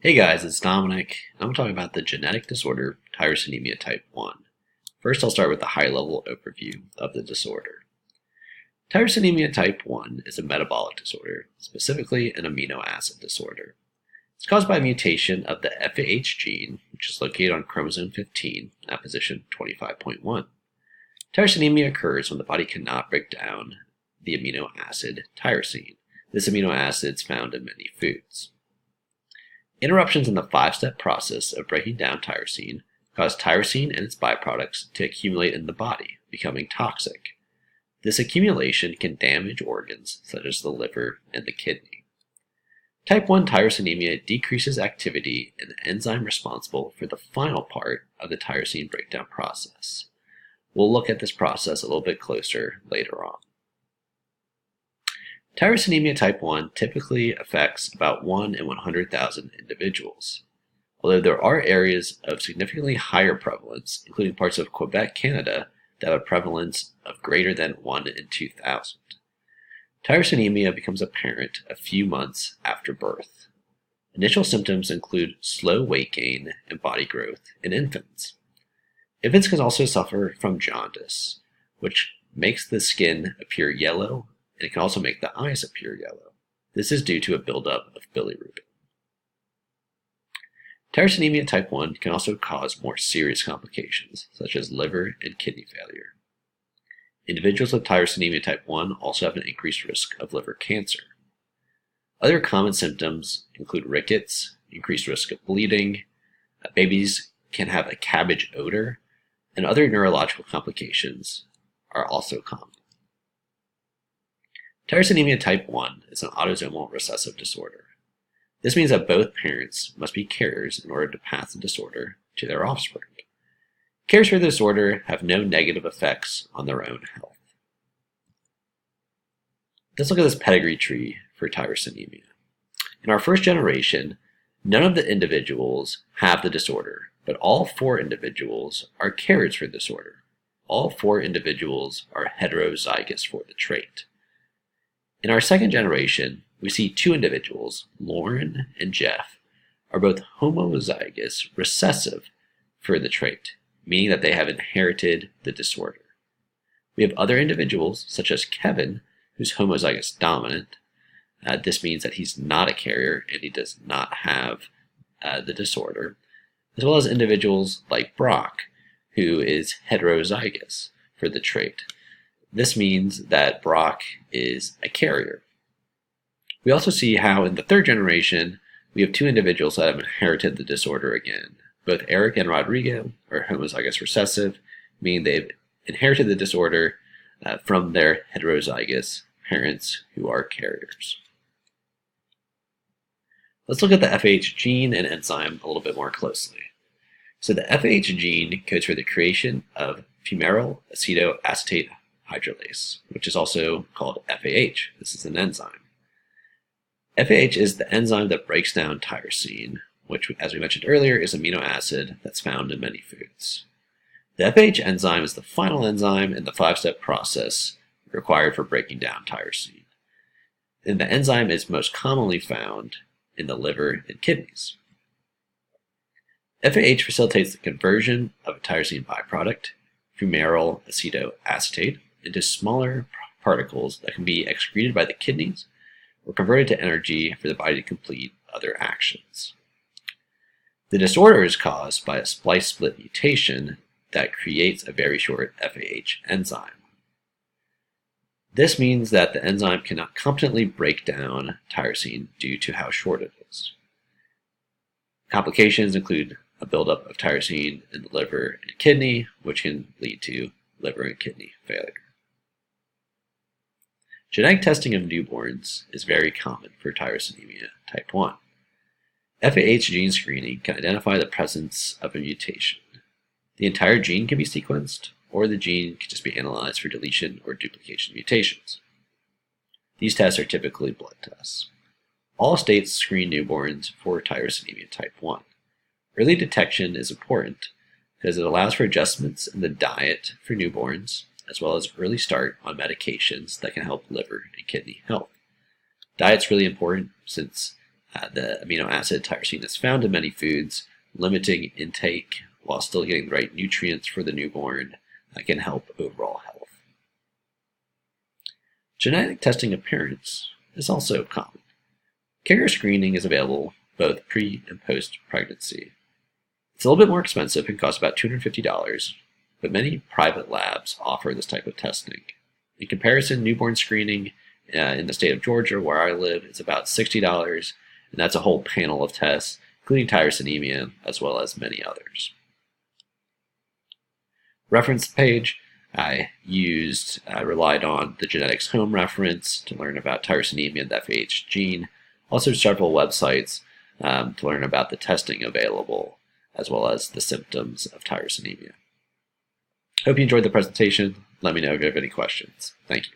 Hey guys, it's Dominic. I'm talking about the genetic disorder Tyrosinemia Type I. First, I'll start with a high-level overview of the disorder. Tyrosinemia Type I is a metabolic disorder, specifically an amino acid disorder. It's caused by a mutation of the FAH gene, which is located on chromosome 15 at position 25.1. Tyrosinemia occurs when the body cannot break down the amino acid tyrosine. This amino acid is found in many foods. Interruptions in the five-step process of breaking down tyrosine cause tyrosine and its byproducts to accumulate in the body, becoming toxic. This accumulation can damage organs such as the liver and the kidney. Type 1 tyrosinemia decreases activity in the enzyme responsible for the final part of the tyrosine breakdown process. We'll look at this process a little bit closer later on. Tyrosinemia type I typically affects about 1 in 100,000 individuals. Although there are areas of significantly higher prevalence, including parts of Quebec, Canada, that have a prevalence of greater than 1 in 2,000. Tyrosinemia becomes apparent a few months after birth. Initial symptoms include slow weight gain and body growth in infants. Infants can also suffer from jaundice, which makes the skin appear yellow, and it can also make the eyes appear yellow. This is due to a buildup of bilirubin. Tyrosinemia type I can also cause more serious complications, such as liver and kidney failure. Individuals with tyrosinemia type I also have an increased risk of liver cancer. Other common symptoms include rickets, increased risk of bleeding, babies can have a cabbage odor, and other neurological complications are also common. Tyrosinemia type I is an autosomal recessive disorder. This means that both parents must be carriers in order to pass the disorder to their offspring. Carriers for the disorder have no negative effects on their own health. Let's look at this pedigree tree for tyrosinemia. In our first generation, none of the individuals have the disorder, but all 4 individuals are carriers for the disorder. All 4 individuals are heterozygous for the trait. In our second generation, we see 2 individuals, Lauren and Jeff, are both homozygous recessive for the trait, meaning that they have inherited the disorder. We have other individuals, such as Kevin, who's homozygous dominant. This means that he's not a carrier and he does not have the disorder, as well as individuals like Brock, who is heterozygous for the trait. This means that Brock is a carrier. We also see how in the third generation, we have 2 individuals that have inherited the disorder again. Both Eric and Rodrigo are homozygous recessive, meaning they've inherited the disorder from their heterozygous parents who are carriers. Let's look at the FAH gene and enzyme a little bit more closely. So the FAH gene codes for the creation of fumarate acetoacetate hydrolase, which is also called FAH. This is an enzyme. FAH is the enzyme that breaks down tyrosine, which, as we mentioned earlier, is amino acid that's found in many foods. The FAH enzyme is the final enzyme in the 5-step process required for breaking down tyrosine. And the enzyme is most commonly found in the liver and kidneys. FAH facilitates the conversion of a tyrosine byproduct, fumarate acetoacetate, into smaller particles that can be excreted by the kidneys or converted to energy for the body to complete other actions. The disorder is caused by a splice split mutation that creates a very short FAH enzyme. This means that the enzyme cannot competently break down tyrosine due to how short it is. Complications include a buildup of tyrosine in the liver and kidney, which can lead to liver and kidney failure. Genetic testing of newborns is very common for tyrosinemia type I. FAH gene screening can identify the presence of a mutation. The entire gene can be sequenced, or the gene can just be analyzed for deletion or duplication mutations. These tests are typically blood tests. All states screen newborns for tyrosinemia type I. Early detection is important because it allows for adjustments in the diet for newborns, as well as early start on medications that can help liver and kidney health. Diet's really important since The amino acid tyrosine is found in many foods. Limiting intake while still getting the right nutrients for the newborn can help overall health. Genetic testing appearance is also common. Carrier screening is available both pre and post pregnancy. It's a little bit more expensive and costs about $250, but many private labs offer this type of testing. In comparison, newborn screening in the state of Georgia, where I live, is about $60, and that's a whole panel of tests, including tyrosinemia, as well as many others. Reference page, I relied on the Genetics Home reference to learn about tyrosinemia and the FAH gene. Also several websites to learn about the testing available, as well as the symptoms of tyrosinemia. Hope you enjoyed the presentation. Let me know if you have any questions. Thank you.